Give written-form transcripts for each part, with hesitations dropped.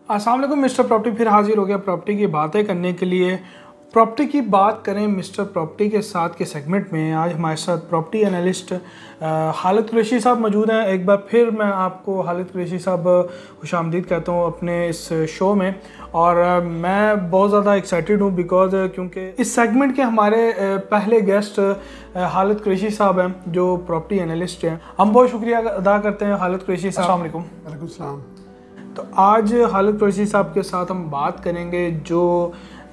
अस्सलाम वालेकुम। Mister property फिर हाजिर हो गया प्रॉपर्टी की बातें करने के लिए। प्रॉपर्टी की बात करें मिस्टर प्रॉपर्टी के साथ के सेगमेंट में आज हमारे साथ प्रॉपर्टी एनालिस्ट खालिद कुरैशी साहब मौजूद हैं। एक बार फिर मैं आपको खालिद कुरैशी साहब खुशामदीद कहता हूँ अपने इस शो में, और मैं बहुत ज़्यादा एक्साइटेड हूँ बिकॉज क्योंकि इस सेगमेंट के हमारे पहले गेस्ट खालिद कुरैशी साहब हैं जो प्रॉपर्टी एनालिस्ट हैं। हम बहुत शुक्रिया अदा करते हैं खालिद कुरैशी साहब। अस्सलाम वालेकुम। वालेकुम सलाम। तो आज खालिद कुरैशी साहब के साथ हम बात करेंगे जो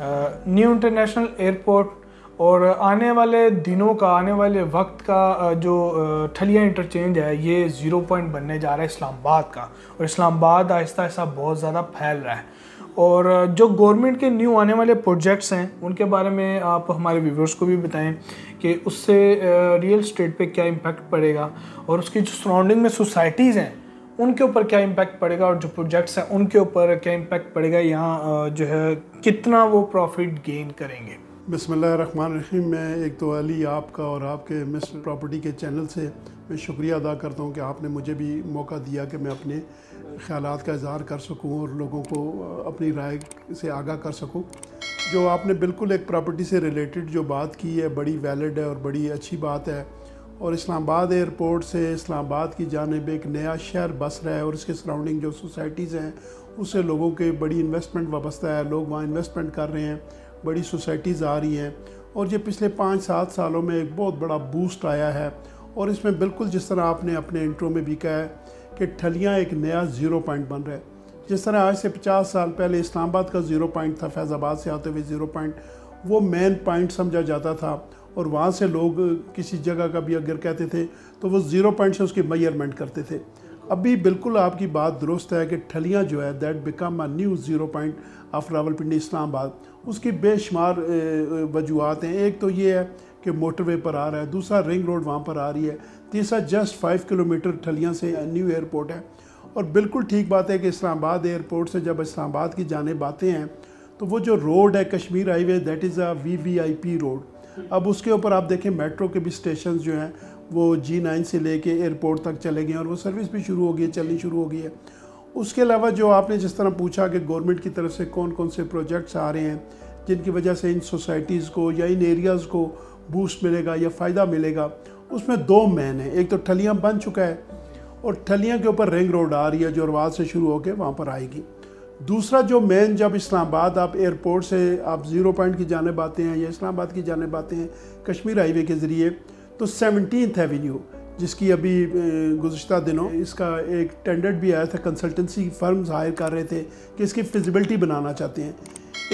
न्यू इंटरनेशनल एयरपोर्ट और आने वाले दिनों का, आने वाले वक्त का जो ठलिया इंटरचेंज है ये ज़ीरो पॉइंट बनने जा रहा है इस्लामाबाद का, और इस्लामाबाद आहिस्ता आहिस्ता बहुत ज़्यादा फैल रहा है। और जो गवर्नमेंट के न्यू आने वाले प्रोजेक्ट्स हैं उनके बारे में आप हमारे व्यूवर्स को भी बताएं कि उससे रियल इस्टेट पे क्या इम्पैक्ट पड़ेगा और उसकी जो सराउंडिंग में सोसाइटीज़ हैं उनके ऊपर क्या इम्पैक्ट पड़ेगा, और जो प्रोजेक्ट्स हैं उनके ऊपर क्या इम्पैक्ट पड़ेगा, यहाँ जो है कितना वो प्रॉफिट गेन करेंगे। बिस्मिल्लाहिर्रहमानिर्रहीम। मैं एक तो अली आपका और आपके मिस्टर प्रॉपर्टी के चैनल से मैं शुक्रिया अदा करता हूँ कि आपने मुझे भी मौका दिया कि मैं अपने ख़यालात का इज़हार कर सकूँ और लोगों को अपनी राय से आगाह कर सकूँ। जो आपने बिल्कुल एक प्रॉपर्टी से रिलेटेड जो बात की है बड़ी वैलिड है और बड़ी अच्छी बात है। और इस्लामाबाद एयरपोर्ट से इस्लामाबाद की जानिब एक नया शहर बस रहा है और इसके सराउंडिंग जो सोसाइटीज़ हैं उससे लोगों के बड़ी इन्वेस्टमेंट वाबस्ता है, लोग वहाँ इन्वेस्टमेंट कर रहे हैं, बड़ी सोसाइटीज़ आ रही हैं और ये पिछले 5-7 सालों में एक बहुत बड़ा बूस्ट आया है। और इसमें बिल्कुल जिस तरह आपने अपने इंट्रो में भी कहा है कि ठलियाँ एक नया ज़ीरो पॉइंट बन रहा है। जिस तरह आज से 50 साल पहले इस्लामाबाद का ज़ीरो पॉइंट था, फैज़ाबाद से आते हुए ज़ीरो पॉइंट वो मेन पॉइंट समझा जाता था और वहाँ से लोग किसी जगह का भी अगर कहते थे तो वो ज़ीरो पॉइंट से उसकी मेजरमेंट करते थे। अभी बिल्कुल आपकी बात दुरुस्त है कि ठलियाँ जो है that become a new zero point of Rawalpindi Islamabad. उसकी बेशुमार वजूहत हैं। एक तो ये है कि मोटरवे पर आ रहा है, दूसरा रिंग रोड वहाँ पर आ रही है, तीसरा जस्ट 5 किलोमीटर ठलियाँ से न्यू एयरपोर्ट है। और बिल्कुल ठीक बात है कि इस्लामाबाद एयरपोर्ट से जब इस्लामाबाद की जानिब आते हैं तो वो जो रोड है Kashmir highway that is a VVIP road. अब उसके ऊपर आप देखें मेट्रो के भी स्टेशन जो हैं वो G9 से लेके एयरपोर्ट तक चले गए और वो सर्विस भी शुरू हो गई है, चलनी शुरू हो गई है। उसके अलावा जो आपने जिस तरह पूछा कि गवर्नमेंट की तरफ से कौन कौन से प्रोजेक्ट्स आ रहे हैं जिनकी वजह से इन सोसाइटीज़ को या इन एरियाज़ को बूस्ट मिलेगा या फ़ायदा मिलेगा, उसमें दो मेन हैं। एक तो ठलियाँ बन चुका है और ठलियाँ के ऊपर रिंग रोड आ रही है जो रवाज से शुरू होकर वहाँ पर आएगी। दूसरा जो मेन, जब इस्लामाबाद आप एयरपोर्ट से आप ज़ीरो पॉइंट की जानिब आते हैं या इस्लामाबाद की जानिब आते हैं कश्मीर हाईवे के ज़रिए, तो 17th एवेन्यू जिसकी अभी गुज़श्ता दिनों इसका एक टेंडर भी आया था, कंसल्टेंसी फर्म्स हायर कर रहे थे कि इसकी फिजिबिलिटी बनाना चाहते हैं।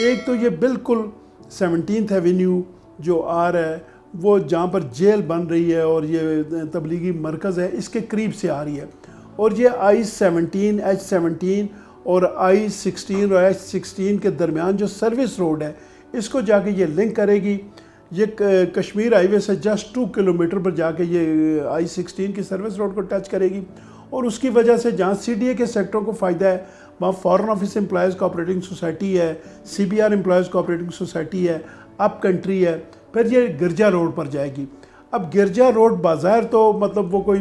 एक तो ये बिल्कुल 17th एवेन्यू जो आ रहा है वो जहाँ पर जेल बन रही है और ये तबलीगी मरकज़ है इसके करीब से आ रही है। और ये I-17, H-17 और I-16 और H-16 के दरमियान जो सर्विस रोड है इसको जाके ये लिंक करेगी। ये कश्मीर हाईवे से जस्ट 2 किलोमीटर पर जाके ये I-16 की सर्विस रोड को टच करेगी। और उसकी वजह से जहाँ CDA के सेक्टरों को फ़ायदा है वहाँ foreign office employees cooperating society है, CBR एम्प्लॉयज़ कोऑपरेटिंग सोसाइटी है, अप कंट्री है, फिर ये गिरजा रोड पर जाएगी। अब गिरजा रोड बाज़ार तो मतलब वो कोई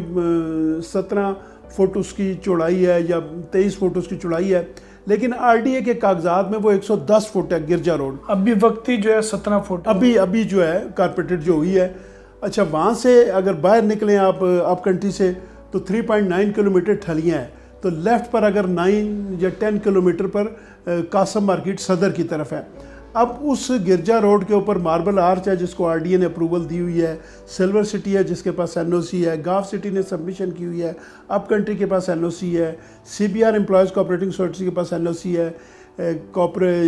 17 फुट उसकी चौड़ाई है या 23 फुट उसकी चौड़ाई है, लेकिन RDA के कागजात में वो 110 फुट है गिरजा रोड। अभी वक्ती जो है 17 फुट अभी जो है कारपेटेड जो हुई है। अच्छा, वहाँ से अगर बाहर निकलें आप अप कंट्री से तो 3.9 किलोमीटर ठलियाँ हैं, तो लेफ़्ट पर अगर 9 या 10 किलोमीटर पर कासम मार्केट सदर की तरफ है। अब उस गिरजा रोड के ऊपर मार्बल आर्च है जिसको RDA ने अप्रूवल दी हुई है, सिल्वर सिटी है जिसके पास NOC है, गाफ सिटी ने सबमिशन की हुई है, अप कंट्री के पास NOC है, CBR एम्प्लॉयज़ कोऑपरेटिंग सोसाइटी के पास NOC है,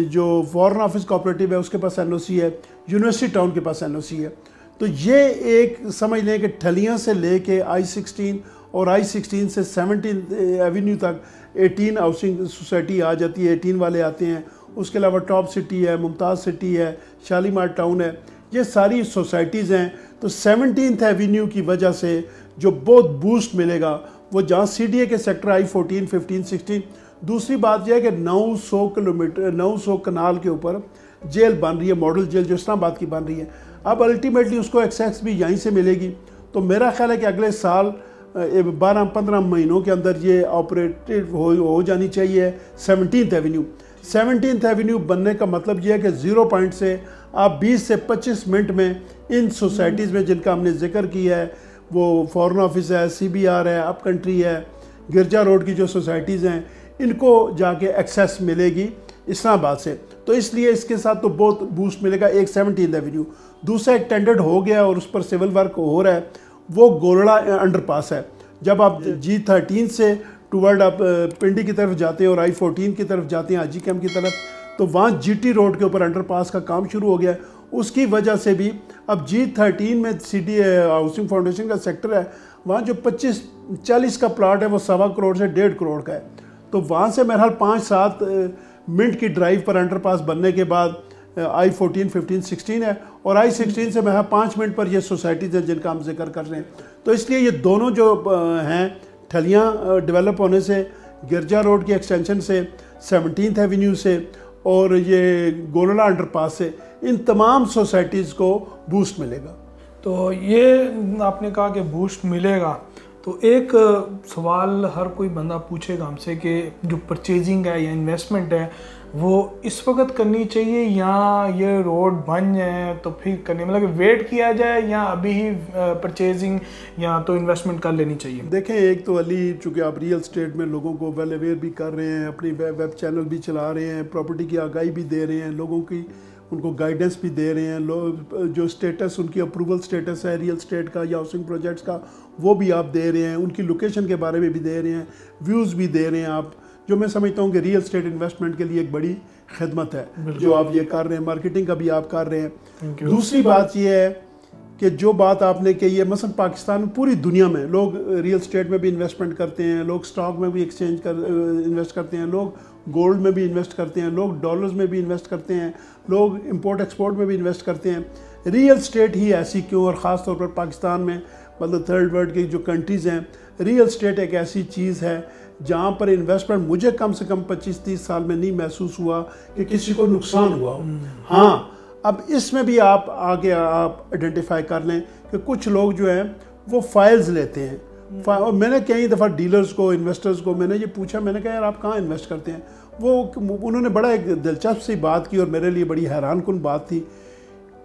जो फॉरेन ऑफिस कोऑपरेटिव है उसके पास NOC है, यूनिवर्सिटी टाउन के पास NOC है। तो ये एक समझ लें कि ठलियाँ से लेके I-16 और I-16 से 17th एवेन्यू तक 18 हाउसिंग सोसाइटी आ जाती है, 18 वाले आते हैं। उसके अलावा टॉप सिटी है, मुमताज़ सिटी है, शालीमार टाउन है, ये सारी सोसाइटीज़ हैं। तो 17th एवेन्यू की वजह से जो बहुत बूस्ट मिलेगा वो जहाँ CDA के सेक्टर I-14, 15, 16। दूसरी बात यह है कि 900 किलोमीटर 900 कनाल के ऊपर जेल बन रही है, मॉडल जेल जो इस्लामाबाद की बन रही है। अब अल्टीमेटली उसको एक्सेस भी यहीं से मिलेगी। तो मेरा ख्याल है कि अगले साल 12-15 महीनों के अंदर ये ऑपरेटिव हो जानी चाहिए 17th एवेन्यू। 17th एवेन्यू बनने का मतलब ये है कि 0 पॉइंट से आप 20 से 25 मिनट में इन सोसाइटीज़ में जिनका हमने जिक्र किया है, वो फॉरेन ऑफिस है, CBR है, अप कंट्री है, गिरजा रोड की जो सोसाइटीज़ हैं, इनको जाके एक्सेस मिलेगी इस्लामाबाद से। तो इसलिए इसके साथ तो बहुत बूस्ट मिलेगा। एक 17th एवेन्यू, दूसरा एक टेंडर्ड हो गया और उस पर सिविल वर्क हो रहा है, वो गोलड़ा अंडरपास है। जब आप G13 से टूवर्ड आप पिंडी की तरफ जाते हैं और I-14 की तरफ जाते हैं, हाजी कैंप की तरफ, तो वहाँ GT रोड के ऊपर अंडरपास का काम शुरू हो गया है। उसकी वजह से भी अब G13 में सिटी हाउसिंग फाउंडेशन का सेक्टर है, वहाँ जो 25-40 का प्लाट है वो 1.25 करोड़ से 1.5 करोड़ का है। तो वहाँ से मेरे ख्याल 5-7 मिनट की ड्राइव पर अंडरपास बनने के बाद I-14, 15, 16 है, और I-16 से मैं 5 मिनट पर ये सोसाइटीज़ हैं जिनका हम जिक्र कर रहे हैं। तो इसलिए ये दोनों जो हैं ठलियाँ डेवलप होने से, गिरजा रोड की एक्सटेंशन से, 17th एवेन्यू से और ये गोलड़ा अंडरपास से, इन तमाम सोसाइटीज़ को बूस्ट मिलेगा। तो ये आपने कहा कि बूस्ट मिलेगा, तो एक सवाल हर कोई बंदा पूछेगा हमसे कि जो परचेजिंग है या इन्वेस्टमेंट है वो इस वक्त करनी चाहिए या ये रोड बन जाए तो फिर करनी, मतलब वेट किया जाए या अभी ही परचेजिंग या तो इन्वेस्टमेंट कर लेनी चाहिए? देखें, एक तो अली चूँकि आप रियल स्टेट में लोगों को वेल अवेयर भी कर रहे हैं, अपनी वेब चैनल भी चला रहे हैं, प्रॉपर्टी की आगाही भी दे रहे हैं, लोगों की उनको गाइडेंस भी दे रहे हैं, लोग जो स्टेटस उनकी अप्रूवल स्टेटस है रियल स्टेट का या हाउसिंग प्रोजेक्ट्स का वो भी आप दे रहे हैं, उनकी लोकेशन के बारे में भी दे रहे हैं, व्यूज़ भी दे रहे हैं आप, जो मैं समझता हूँ कि रियल स्टेट इन्वेस्टमेंट के लिए एक बड़ी खिदमत है जो आप ये कर रहे हैं, मार्केटिंग का भी आप कर रहे हैं। दूसरी बात ये है कि जो बात आपने कही है, मसलन पाकिस्तान में, पूरी दुनिया में लोग रियल स्टेट में भी इन्वेस्टमेंट करते हैं, लोग स्टॉक में भी इन्वेस्ट करते हैं, लोग गोल्ड में भी इन्वेस्ट करते हैं, लोग डॉलर्स में भी इन्वेस्ट करते हैं, लोग इंपोर्ट एक्सपोर्ट में भी इन्वेस्ट करते हैं। रियल स्टेट ही ऐसी क्यों, और ख़ास तौर पर पाकिस्तान में, मतलब थर्ड वर्ल्ड की जो कंट्रीज़ हैं, रियल स्टेट एक ऐसी चीज़ है जहाँ पर इन्वेस्टमेंट मुझे कम से कम 25-30 साल में नहीं महसूस हुआ कि किसी को नुकसान हुआ हो। हाँ, अब इसमें भी आप आगे आप आइडेंटिफाई कर लें कि कुछ लोग जो हैं वो फाइल्स लेते हैं। और मैंने कई दफ़ा डीलर्स को, इन्वेस्टर्स को मैंने ये पूछा, मैंने कहा यार आप कहाँ इन्वेस्ट करते हैं? उन्होंने बड़ा एक दिलचस्प सी बात की और मेरे लिए बड़ी हैरान कुन बात थी।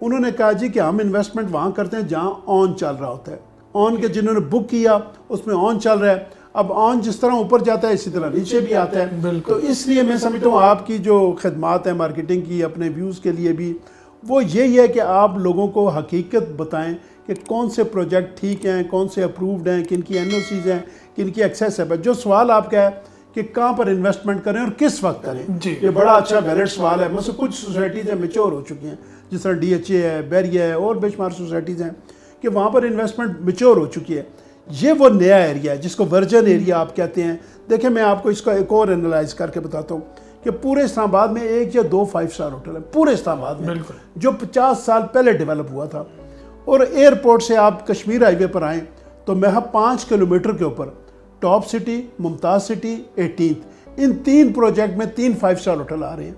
उन्होंने कहा जी कि हम इन्वेस्टमेंट वहाँ करते हैं जहाँ ऑन चल रहा होता है। ऑन के जिन्होंने बुक किया उसमें ऑन चल रहा है, अब ऑन जिस तरह ऊपर जाता है इसी तरह नीचे भी आता है। तो इसलिए मैं समझता हूँ आपकी जो खदमात है मार्केटिंग की, अपने व्यूज़ के लिए भी, वो यही है कि आप लोगों को हकीकत बताएं कि कौन से प्रोजेक्ट ठीक हैं, कौन से अप्रूव्ड हैं, किन की NOCs हैं, किन की एक्सेस है। जो सवाल आपका है कि कहाँ पर इन्वेस्टमेंट करें और किस वक्त करें, ये बड़ा अच्छा वैलिड सवाल है। मतलब कुछ सोसाइटीज़ हैं मैच्योर हो चुकी हैं, जिस तरह DHA है, बैरिया है और बेशुमार सोसाइटीज़ हैं कि वहाँ पर इन्वेस्टमेंट मैच्योर हो चुकी है। ये वो नया एरिया है जिसको वर्जन एरिया आप कहते हैं। देखिए, मैं आपको इसका एक और एनालाइज करके बताता हूँ कि पूरे इस्लामाबाद में 1 या 2 5 स्टार होटल है पूरे इस्लामाबाद में, जो 50 साल पहले डेवलप हुआ था। और एयरपोर्ट से आप कश्मीर हाईवे पर आएँ तो महज 5 किलोमीटर के ऊपर top city, Mumtaz city, 18th, इन 3 प्रोजेक्ट में 3 5 स्टार होटल आ रहे हैं।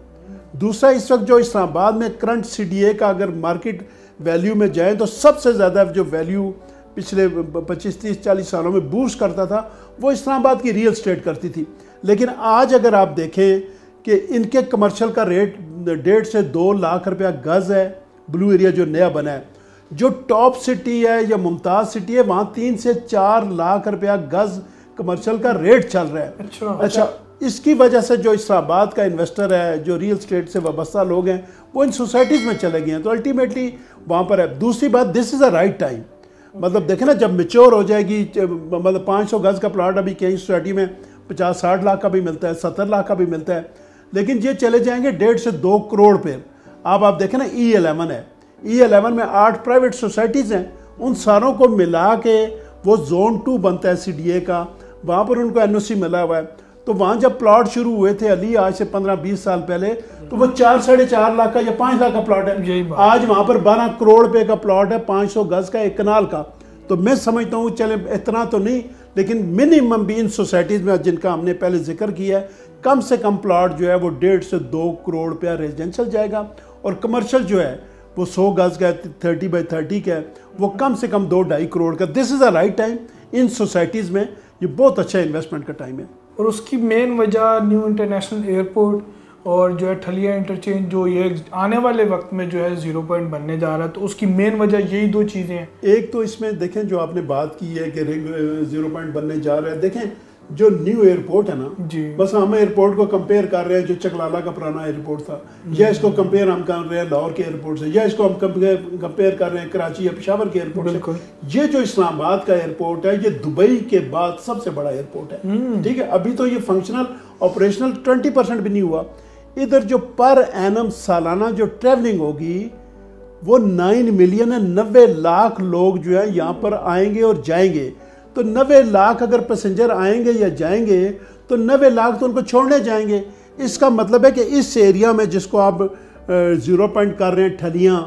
दूसरा, इस वक्त जो इस्लामाबाद में करंट CDA का अगर मार्केट वैल्यू में जाए तो सबसे ज़्यादा जो वैल्यू पिछले 25, 30, 40 सालों में बूस्ट करता था वो इस्लामाबाद की रियल स्टेट करती थी। लेकिन आज अगर आप देखें कि इनके कमर्शियल का रेट 1.5 से 2 लाख रुपया गज़ है, ब्लू एरिया जो नया बना है। जो टॉप सिटी है या मुमताज़ सिटी है वहाँ 3 से 4 लाख रुपया गज़ कमर्शियल का रेट चल रहा है। अच्छा, इसकी वजह से जो इस्लामाबाद का इन्वेस्टर है, जो रियल स्टेट से वाबस्ता लोग हैं, वो इन सोसाइटीज़ में चले गए हैं, तो अल्टीमेटली वहाँ पर है। दूसरी बात, this is a right time. मतलब देखें ना, जब मेच्योर हो जाएगी, मतलब 500 गज़ का प्लाट अभी कई सोसाइटी में 50-60 लाख का भी मिलता है, 70 लाख का भी मिलता है, लेकिन ये चले जाएंगे 1.5 से 2 करोड़ पे। आप देखें ना, E11 है, E11 में 8 प्राइवेट सोसाइटीज़ हैं, उन सारों को मिला के वो जोन 2 बनता है CDA का, वहाँ पर उनको NOC मिला हुआ है। तो वहाँ जब प्लॉट शुरू हुए थे अली, आज से 15-20 साल पहले, तो वो 4-4.5 लाख का या 5 लाख का प्लॉट है। आज वहाँ पर 12 करोड़ रुपए का प्लॉट है, 500 गज का, 1 कनाल का। तो मैं समझता हूँ, चले इतना तो नहीं, लेकिन मिनिमम भी इन सोसाइटीज़ में जिनका हमने पहले जिक्र किया है, कम से कम प्लॉट जो है वो 1.5 से 2 करोड़ रुपया रेजिडेंशियल जाएगा, और कमर्शियल जो है वो 100 गज का 30 बाई 30 का है, वो कम से कम 2-2.5 करोड़ का। This is a right time. In societies में ये बहुत अच्छा इन्वेस्टमेंट का टाइम है। और उसकी मेन वजह न्यू इंटरनेशनल एयरपोर्ट और जो है ठलिया इंटरचेंज, जो ये आने वाले वक्त में जो है 0 पॉइंट बनने जा रहा है, तो उसकी मेन वजह यही 2 चीज़ें हैं। एक तो इसमें देखें जो आपने बात की है कि रिंग 0 पॉइंट बनने जा रहा है, देखें जो न्यू एयरपोर्ट है ना जी, बस हम एयरपोर्ट को कंपेयर कर रहे हैं जो चकलाला का पुराना एयरपोर्ट था, या इसको कंपेयर हम कर रहे हैं लाहौर के एयरपोर्ट से, या इसको हम कंपेयर कर रहे हैं कराची या पेशावर के एयरपोर्ट से। ये जो इस्लामाबाद का एयरपोर्ट है ये दुबई के बाद सबसे बड़ा एयरपोर्ट है, ठीक है। अभी तो ये फंक्शनल ऑपरेशनल 20% भी नहीं हुआ। इधर जो पर एनम सालाना जो ट्रैवलिंग होगी वो 9 मिलियन है, 90 लाख लोग जो है यहाँ पर आएंगे और जाएंगे। तो 90 लाख अगर पैसेंजर आएंगे या जाएंगे तो 90 लाख तो उनको छोड़ने जाएंगे। इसका मतलब है कि इस एरिया में जिसको आप 0 पॉइंट कर रहे हैं, ठलियाँ,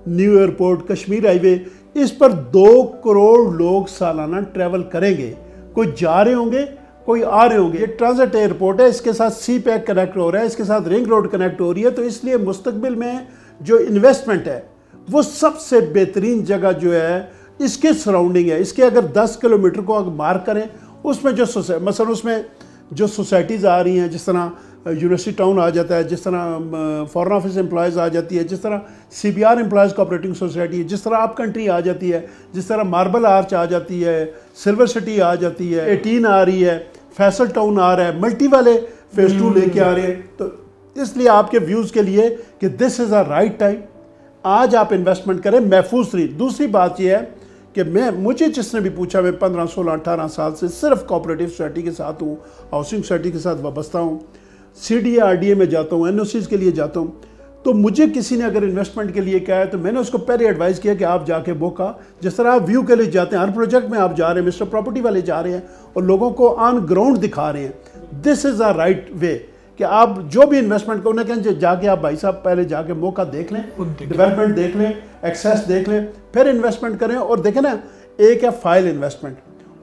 न्यू एयरपोर्ट, कश्मीर हाईवे, इस पर 2 करोड़ लोग सालाना ट्रैवल करेंगे। कोई जा रहे होंगे, कोई आ रहे होंगे। ये ट्रांजिट एयरपोर्ट है, इसके साथ सी पैक कनेक्ट हो रहा है, इसके साथ रिंग रोड कनेक्ट हो रही है। तो इसलिए मुस्तकबिल में जो इन्वेस्टमेंट है वो सबसे बेहतरीन जगह जो है इसके सराउंडिंग है। इसके अगर 10 किलोमीटर को अगर मार्क करें, उसमें जो मसलन उसमें जो सोसाइटीज़ आ रही हैं, जिस तरह यूनिवर्सिटी टाउन आ जाता है, जिस तरह फॉरेन ऑफिस एम्प्लॉयज़ आ जाती है, जिस तरह CBR एम्प्लॉयज़ कोऑपरेटिंग सोसाइटी है, जिस तरह आप कंट्री आ जाती है, जिस तरह मार्बल आर्च आ जाती है, सिल्वर सिटी आ जाती है, 18 आ रही है, फैसल टाउन आ रहा है, मल्टी वाले फेज 2 लेके आ रहे हैं। तो इसलिए आपके व्यूज़ के लिए कि this is a right time, आज आप इन्वेस्टमेंट करें महफूज तरीन। दूसरी बात यह है कि मुझे जिसने भी पूछा, मैं 15, 16, 18 साल से सिर्फ कोऑपरेटिव सोसाइटी के साथ हूँ, हाउसिंग सोसाइटी के साथ वाबस्ता हूँ, CDA RDA में जाता हूँ, NOCs के लिए जाता हूँ। तो मुझे किसी ने अगर इन्वेस्टमेंट के लिए कहा है तो मैंने उसको पहले एडवाइस किया कि आप जाके मौका, जिस तरह आप व्यू के लिए जाते हैं, हर प्रोजेक्ट में आप जा रहे हैं, मिस्टर प्रॉपर्टी वाले जा रहे हैं और लोगों को ऑन ग्राउंड दिखा रहे हैं। This is a right way कि आप जो भी इन्वेस्टमेंट को उन्हें कहें जाके आप भाई साहब पहले जाके मौका देख लें, डेवलपमेंट देख लें, एक्सेस देख लें, फिर इन्वेस्टमेंट करें। और देखें ना, एक है फाइल इन्वेस्टमेंट,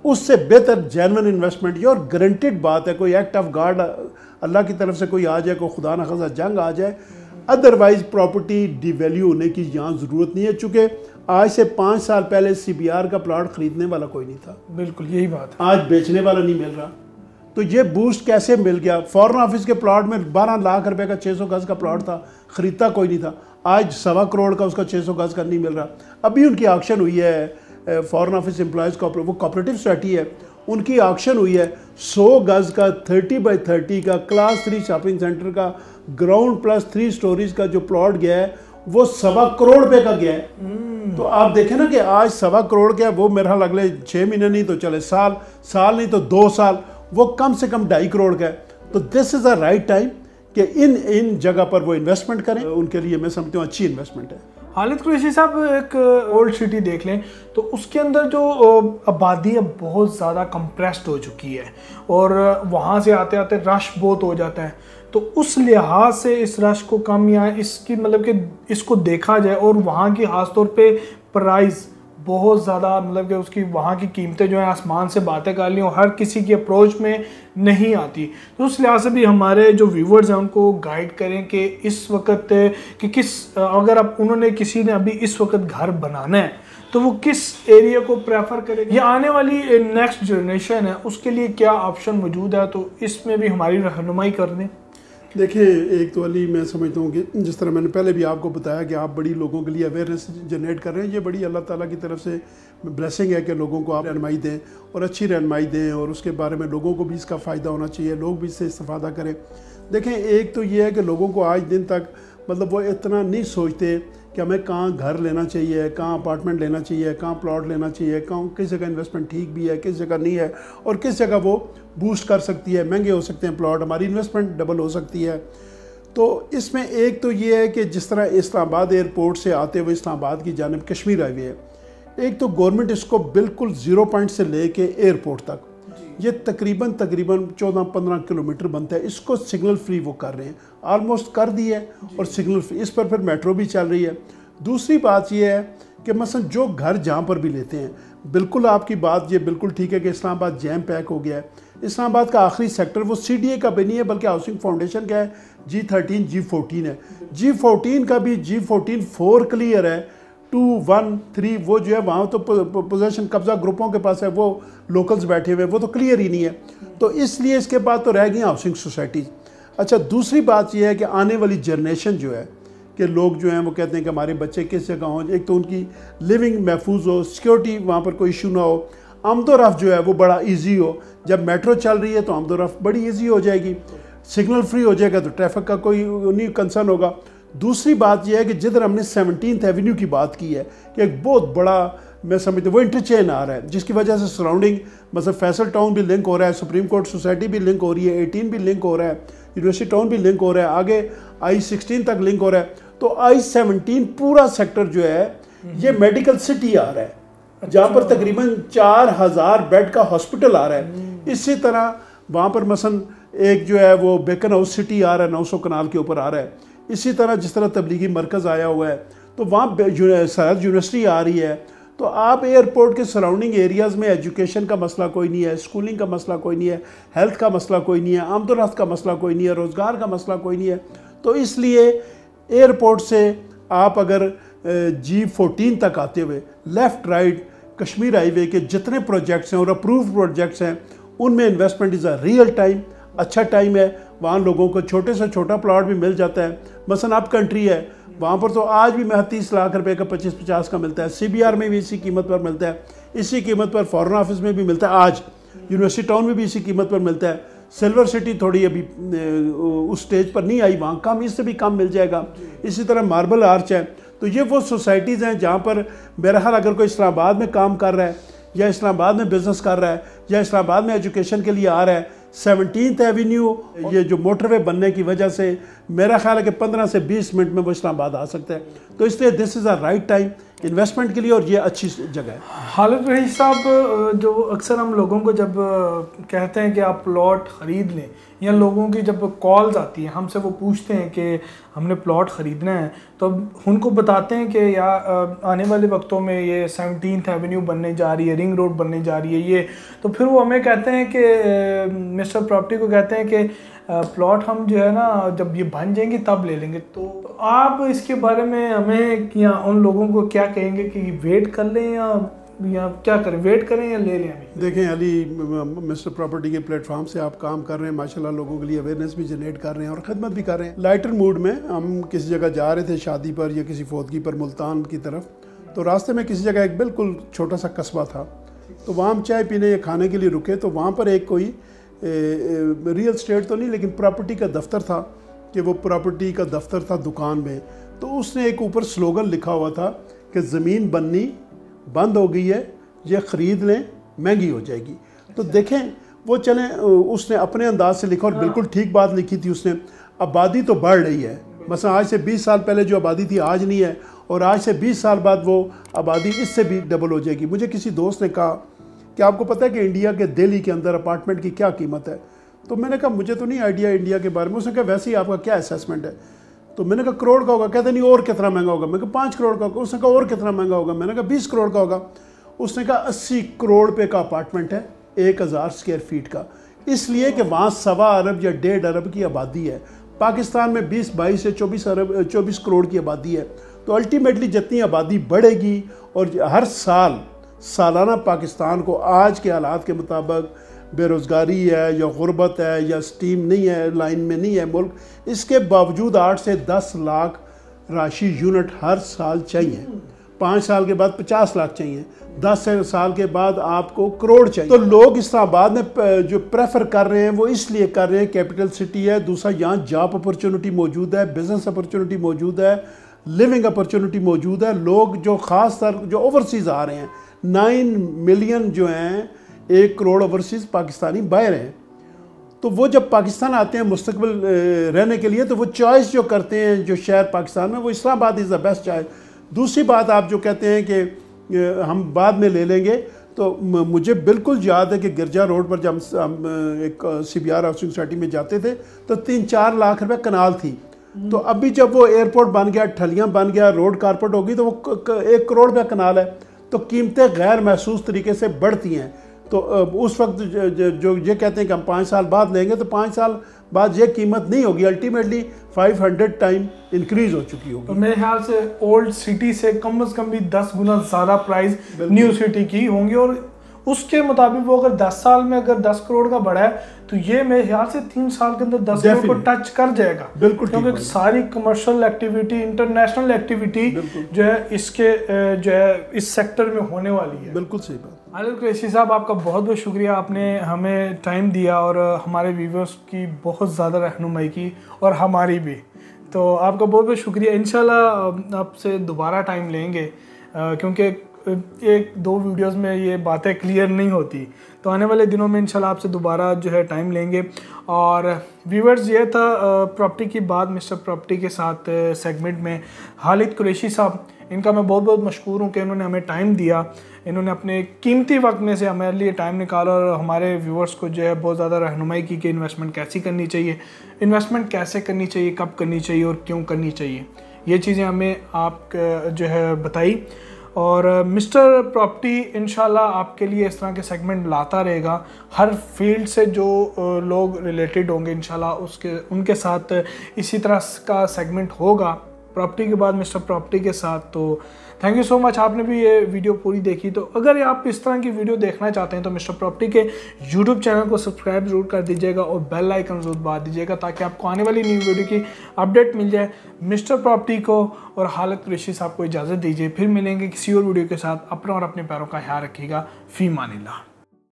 उससे बेहतर जेन्युइन इन्वेस्टमेंट ये, और गारंटेड बात है, कोई एक्ट ऑफ गॉड अल्लाह की तरफ से कोई आ जाए, कोई खुदा न खासा जंग आ जाए, अदरवाइज प्रॉपर्टी डिवैल्यू होने की यहाँ ज़रूरत नहीं है। चूँकि आज से 5 साल पहले CBR का प्लॉट खरीदने वाला कोई नहीं था, बिल्कुल यही बात है, आज बेचने वाला नहीं मिल रहा। तो ये बूस्ट कैसे मिल गया? फॉरेन ऑफिस के प्लॉट में 12 लाख रुपए का 600 गज का प्लॉट था, खरीदता कोई नहीं था, आज 1.25 करोड़ का उसका 600 गज का नहीं मिल रहा। अभी उनकी ऑक्शन हुई है, फॉरेन ऑफिस एम्प्लॉयज़ को, वो कोऑपरेटिव सोसाइटी है, उनकी ऑक्शन हुई है 100 गज का 30 बाई 30 का क्लास 3 शॉपिंग सेंटर का ग्राउंड प्लस 3 स्टोरीज का जो प्लॉट गया है वो 1.25 करोड़ रुपए का गया है। तो आप देखें ना कि आज 1.25 करोड़ का, वो मेरा अगले 6 महीने नहीं तो चले साल नहीं तो 2 साल, वो कम से कम 2.5 करोड़ का है। तो this is a right time कि इन जगह पर वो इन्वेस्टमेंट करें, उनके लिए मैं समझता हूँ अच्छी इन्वेस्टमेंट है। खालिद कुरैशी साहब, एक ओल्ड सिटी देख लें तो उसके अंदर जो आबादी है बहुत ज़्यादा कंप्रेस्ड हो चुकी है और वहाँ से आते आते रश बहुत हो जाता है। तो उस लिहाज से इस रश को कम या इसकी मतलब कि इसको देखा जाए, और वहाँ की ख़ासतौर पे प्राइस बहुत ज़्यादा, मतलब कि उसकी वहाँ की कीमतें जो है आसमान से बातें कर ली और हर किसी की अप्रोच में नहीं आती। तो उस लिहाज से भी हमारे जो व्यूवर्स हैं उनको गाइड करें कि इस वक्त कि अगर आप उन्होंने किसी ने अभी इस वक्त घर बनाना है तो वो किस एरिया को प्रेफर करें, या आने वाली नेक्स्ट जनरेशन है उसके लिए क्या ऑप्शन मौजूद है, तो इसमें भी हमारी रहनुमाई कर दें। देखिए, एक तो अली मैं समझता हूँ कि जिस तरह मैंने पहले भी आपको बताया कि आप बड़ी लोगों के लिए अवेयरनेस जनरेट कर रहे हैं, ये बड़ी अल्लाह ताला की तरफ से ब्लेसिंग है कि लोगों को आप रहनुमाई दें और अच्छी रहनुमाई दें, और उसके बारे में लोगों को भी इसका फ़ायदा होना चाहिए, लोग भी इससे इस्तेफादा करें। देखें, एक तो ये है कि लोगों को आज दिन तक मतलब वो इतना नहीं सोचते कि हमें कहाँ घर लेना चाहिए, कहाँ अपार्टमेंट लेना चाहिए, कहाँ प्लॉट लेना चाहिए, कहाँ किस जगह इन्वेस्टमेंट ठीक भी है, किस जगह नहीं है, और किस जगह वो बूस्ट कर सकती है, महंगे हो सकते हैं प्लॉट, हमारी इन्वेस्टमेंट डबल हो सकती है। तो इसमें एक तो ये है कि जिस तरह इस्लामाबाद एयरपोर्ट से आते हुए इस्लामाबाद की जानिब कश्मीर हाईवे है, एक तो गवर्नमेंट इसको बिल्कुल 0 पॉइंट से लेके एयरपोर्ट तक ये तकरीबन 14-15 किलोमीटर बनता है, इसको सिग्नल फ्री वो कर रहे हैं, ऑलमोस्ट कर दी है, और सिग्नल फ्री, इस पर फिर मेट्रो भी चल रही है। दूसरी बात ये है कि मसलन जो घर जहाँ पर भी लेते हैं, बिल्कुल आपकी बात ये बिल्कुल ठीक है कि इस्लामाबाद जैम पैक हो गया है। इस्लामाबाद का आखिरी सेक्टर वो CDA का भी नहीं है, बल्कि हाउसिंग फाउंडेशन का है, G13 G14 है। G14 का भी G14 4 क्लियर है, 213 वो जो है वहाँ तो पोजेशन कब्जा ग्रुपों के पास है, वो लोकल्स बैठे हुए, वो तो क्लियर ही नहीं है। तो इसलिए इसके बाद तो रह गई हाउसिंग सोसाइटीज़। अच्छा, दूसरी बात यह है कि आने वाली जनरेशन जो है कि लोग जो हैं वो कहते हैं कि हमारे बच्चे किस जगह हों, एक तो उनकी लिविंग महफूज हो, सिक्योरिटी वहाँ पर कोई इशू ना हो, आमदोरफ्त जो है वो बड़ा इजी हो। जब मेट्रो चल रही है तो आमदोरफ्त बड़ी इजी हो जाएगी, सिग्नल फ्री हो जाएगा तो ट्रैफिक का कोई नहीं कंसर्न होगा। दूसरी बात यह है कि जिधर हमने 17th एवेन्यू की बात की है कि एक बहुत बड़ा, मैं समझता हूँ वो इंटरचेंज आ रहा है, जिसकी वजह से सराउंडिंग मतलब फैसल टाउन भी लिंक हो रहा है, सुप्रीम कोर्ट सोसाइटी भी लिंक हो रही है, 18 भी लिंक हो रहा है, यूनिवर्सिटी टाउन भी लिंक हो रहा है, आगे I-16 तक लिंक हो रहा है। तो I-17 पूरा सेक्टर जो है ये मेडिकल सिटी आ रहा है, जहाँ पर तकरीबन 4000 बेड का हॉस्पिटल आ रहा है। इसी तरह वहाँ पर मसन एक जो है वो बेकन हाउस सिटी आ रहा है, 900 कनाल के ऊपर आ रहा है। इसी तरह जिस तरह तबलीगी मरकज़ आया हुआ है, तो वहाँ सरहद यूनिवर्सिटी आ रही है। तो आप एयरपोर्ट के सराउंडिंग एरियाज़ में एजुकेशन का मसला कोई नहीं है, स्कूलिंग का मसला कोई नहीं है, हेल्थ का मसला कोई नहीं है, आमदोरफ्त का मसला कोई नहीं है, रोज़गार का मसला कोई नहीं है। तो इसलिए एयरपोर्ट से आप अगर G14 तक आते हुए लेफ़्ट राइट कश्मीर हाईवे के जितने प्रोजेक्ट्स हैं और अप्रूव्ड प्रोजेक्ट्स हैं, उनमें investment is a real time, अच्छा टाइम है। वहाँ लोगों को छोटे से छोटा प्लॉट भी मिल जाता है। मसलन अप कंट्री है, वहाँ पर तो आज भी महज 30 लाख रुपए का 25-50 का मिलता है, CBR में भी इसी कीमत पर मिलता है, इसी कीमत पर फॉरेन ऑफिस में भी मिलता है, आज यूनिवर्सिटी टाउन में भी इसी कीमत पर मिलता है। सिल्वर सिटी थोड़ी अभी उस स्टेज पर नहीं आई, वहाँ कम, इससे भी कम मिल जाएगा। इसी तरह मार्बल आर्च है। तो ये वो सोसाइटीज़ हैं जहाँ पर बहरहाल अगर कोई इस्लामाबाद में काम कर रहा है या इस्लामाबाद में बिज़नेस कर रहा है या इस्लामाबाद में एजुकेशन के लिए आ रहा है, 17th एवेन्यू ये जो मोटरवे बनने की वजह से मेरा ख्याल है कि 15 से 20 मिनट में वो इस्लामाबाद आ सकता है। तो इसलिए this is a right time investment के लिए और ये अच्छी जगह है। खालिद रईस साहब, जो अक्सर हम लोगों को जब कहते हैं कि आप प्लॉट ख़रीद लें, या लोगों की जब कॉल्स आती हैं हमसे, वो पूछते हैं कि हमने प्लॉट ख़रीदना है, तो उनको बताते हैं कि या आने वाले वक्तों में ये 17th एवेन्यू बनने जा रही है, रिंग रोड बनने जा रही है ये, तो फिर वो हमें कहते हैं कि मिस्टर प्रॉपर्टी को कहते हैं कि प्लॉट हम जो है ना जब ये बन जाएंगे तब ले लेंगे। तो आप इसके बारे में हमें या उन लोगों को क्या कहेंगे कि वेट कर लें या क्या करें, वेट करें या ले लें अभी? देखें अली, मिस्टर प्रॉपर्टी के प्लेटफॉर्म से आप काम कर रहे हैं, माशाल्लाह लोगों के लिए अवेयरनेस भी जनरेट कर रहे हैं और ख़िदमत भी कर रहे हैं। लाइटर मूड में हम किसी जगह जा रहे थे शादी पर या किसी फौतगी पर मुल्तान की तरफ, तो रास्ते में किसी जगह एक बिल्कुल छोटा सा कस्बा था, तो वहाँ हम चाय पीने या खाने के लिए रुके। तो वहाँ पर एक कोई रियल स्टेट तो नहीं लेकिन प्रॉपर्टी का दफ्तर था, कि वो प्रॉपर्टी का दफ्तर था दुकान में। तो उसने एक ऊपर स्लोगन लिखा हुआ था कि ज़मीन बननी बंद हो गई है, ये ख़रीद लें महंगी हो जाएगी। तो देखें वो चलें, उसने अपने अंदाज से लिखा और बिल्कुल ठीक बात लिखी थी उसने। आबादी तो बढ़ रही है, मसलन आज से 20 साल पहले जो आबादी थी आज नहीं है, और आज से 20 साल बाद वो आबादी इससे भी डबल हो जाएगी। मुझे किसी दोस्त ने कहा कि आपको पता है कि इंडिया के दिल्ली के अंदर अपार्टमेंट की क्या कीमत है? तो मैंने कहा मुझे तो नहीं आइडिया इंडिया के बारे में। उसने कहा वैसे ही आपका क्या असेसमेंट है? तो मैंने कहा करोड़ का होगा। कहते नहीं और कितना महंगा होगा? मैंने कहा 5 करोड़ का होगा। उसने कहा और कितना महंगा होगा? मैंने कहा 20 करोड़ का होगा। उसने कहा 80 करोड़ रुपये का अपार्टमेंट है 1000 स्क्वायर फीट का, इसलिए कि वहाँ 1.25 अरब या 1.5 अरब की आबादी है। पाकिस्तान में 22 से 24 करोड़ की आबादी है। तो अल्टीमेटली जितनी आबादी बढ़ेगी और हर साल सालाना पाकिस्तान को आज के हालात के मुताबिक बेरोज़गारी है या गुर्बत है या स्टीम नहीं है, लाइन में नहीं है मुल्क, इसके बावजूद 8 से 10 लाख राशि यूनिट हर साल चाहिए। 5 साल के बाद 50 लाख चाहिए, 10 साल के बाद आपको करोड़ चाहिए। तो लोग इस्लामाबाद में जो प्रेफर कर रहे हैं वो इसलिए कर रहे हैं, कैपिटल सिटी है, दूसरा यहाँ जॉब अपॉर्चुनिटी मौजूद है, बिजनेस अपॉर्चुनिटी मौजूद है, लिविंग अपॉर्चुनिटी मौजूद है। लोग जो ख़ास तर जो ओवरसीज़ आ रहे हैं, 9 मिलियन जो हैं, 1 करोड़ ओवरसीज़ पाकिस्तानी बाहर हैं। तो वो जब पाकिस्तान आते हैं मुस्तकबिल रहने के लिए, तो वो चॉइस जो करते हैं जो शहर पाकिस्तान में, वो Islamabad is the best choice. दूसरी बात आप जो कहते हैं कि हम बाद में ले लेंगे, तो मुझे बिल्कुल याद है कि गिरजा रोड पर जब हम एक CBR हाउसिंग सोसाइटी में जाते थे तो 3-4 लाख रुपए कनाल थी। तो अभी जब वो एयरपोर्ट बन गया, ठलियाँ बन गया, रोड कारपेट होगी, तो वो 1 करोड़ रुपया कनाल है। तो कीमतें गैर महसूस तरीके से बढ़ती हैं। तो उस वक्त जो ये कहते हैं कि हम 5 साल बाद लेंगे, तो 5 साल बाद ये कीमत नहीं होगी, अल्टीमेटली 500 टाइम इंक्रीज हो चुकी तो होगी। मेरे ख्याल से ओल्ड सिटी से कम से कम भी 10 गुना ज़्यादा प्राइस न्यू सिटी की होंगी, और उसके मुताबिक वो अगर 10 साल में अगर 10 करोड़ का बढ़ा है तो ये मेरे ख्याल से 3 साल के अंदर 10 करोड़ को टच कर जाएगा। बिल्कुल, क्योंकि सारी कमर्शियल एक्टिविटी, इंटरनेशनल एक्टिविटी जो है इसके जो है इस सेक्टर में होने वाली है। बिल्कुल सही बात। हालिद कुरैशी साहब, आपका बहुत बहुत शुक्रिया, आपने हमें टाइम दिया और हमारे व्यूवर्स की बहुत ज़्यादा रहनुमाई की और हमारी भी, तो आपका बहुत बहुत शुक्रिया। इंशाल्लाह आपसे दोबारा टाइम लेंगे, क्योंकि एक दो वीडियोस में ये बातें क्लियर नहीं होती, तो आने वाले दिनों में इंशाल्लाह आपसे दोबारा जो है टाइम लेंगे। और व्यूवर्स, ये था प्रॉपर्टी की बात मिस्टर प्रॉपर्टी के साथ सेगमेंट में। हालिद कुरैशी साहब, इनका मैं बहुत बहुत मशकूर हूँ कि इन्होंने हमें टाइम दिया, इन्होंने अपने कीमती वक्त में से हमारे लिए टाइम निकाला और हमारे व्यूवर्स को जो है बहुत ज़्यादा रहनुमाई की कि इन्वेस्टमेंट कैसी करनी चाहिए, इन्वेस्टमेंट कैसे करनी चाहिए, कब करनी चाहिए और क्यों करनी चाहिए, ये चीज़ें हमें आप जो है बताई। और मिस्टर प्रॉपर्टी इंशाल्लाह आपके लिए इस तरह के सेगमेंट लाता रहेगा, हर फील्ड से जो लोग रिलेटेड होंगे इंशाल्लाह उनके साथ इसी तरह का सेगमेंट होगा प्रॉपर्टी के बाद मिस्टर प्रॉपर्टी के साथ। तो थैंक यू सो मच, आपने भी ये वीडियो पूरी देखी। तो अगर आप इस तरह की वीडियो देखना चाहते हैं तो मिस्टर प्रॉपर्टी के यूट्यूब चैनल को सब्सक्राइब जरूर कर दीजिएगा और बेल आइकन जरूर दबा दीजिएगा ताकि आपको आने वाली न्यू वीडियो की अपडेट मिल जाए। मिस्टर प्रॉपर्टी को और हालिद कुरैशी साहब को इजाज़त दीजिए, फिर मिलेंगे किसी और वीडियो के साथ। अपना और अपने पैरों का ख्याल रखिएगा। फी मानिल्लाह।